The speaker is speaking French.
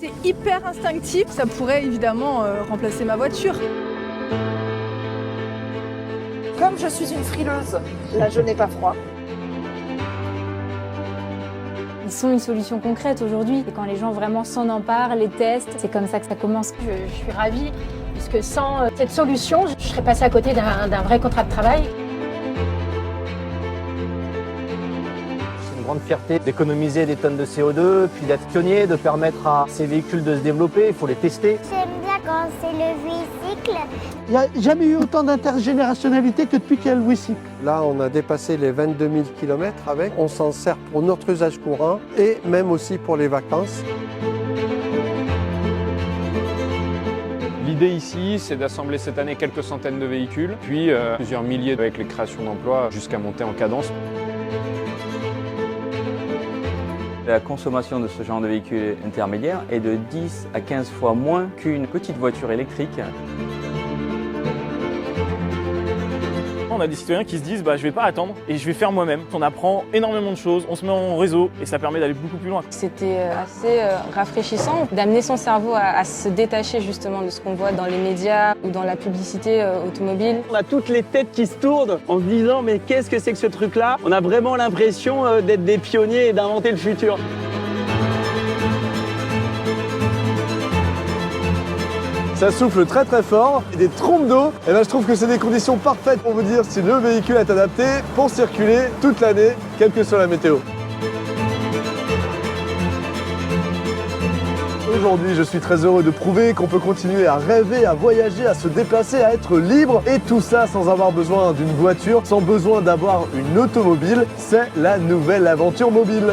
C'est hyper instinctif, ça pourrait évidemment remplacer ma voiture. Comme je suis une frileuse, là je n'ai pas froid. Ils sont une solution concrète aujourd'hui. Et quand les gens vraiment s'en emparent, les testent, c'est comme ça que ça commence. Je suis ravie, puisque sans cette solution, je serais passée à côté d'un vrai contrat de travail. C'est une grande fierté d'économiser des tonnes de CO2, puis d'être pionnier, de permettre à ces véhicules de se développer, il faut les tester. J'aime bien quand c'est le WeCycle. Il n'y a jamais eu autant d'intergénérationnalité que depuis qu'il y a le WeCycle. Là, on a dépassé les 22 000 km avec. On s'en sert pour notre usage courant et même aussi pour les vacances. L'idée ici, c'est d'assembler cette année quelques centaines de véhicules, puis plusieurs milliers avec les créations d'emplois jusqu'à monter en cadence. La consommation de ce genre de véhicule intermédiaire est de 10 à 15 fois moins qu'une petite voiture électrique. On a des citoyens qui se disent je vais pas attendre et je vais faire moi-même. On apprend énormément de choses, on se met en réseau et ça permet d'aller beaucoup plus loin. C'était assez rafraîchissant d'amener son cerveau à se détacher justement de ce qu'on voit dans les médias ou dans la publicité automobile. On a toutes les têtes qui se tournent en se disant mais qu'est-ce que c'est que ce truc-là? On a vraiment l'impression d'être des pionniers et d'inventer le futur. Ça souffle très très fort, et des trompes d'eau, et là je trouve que c'est des conditions parfaites pour vous dire si le véhicule est adapté pour circuler toute l'année, quelle que soit la météo. Aujourd'hui, je suis très heureux de prouver qu'on peut continuer à rêver, à voyager, à se déplacer, à être libre, et tout ça sans avoir besoin d'une voiture, sans besoin d'avoir une automobile. C'est la nouvelle aventure mobile.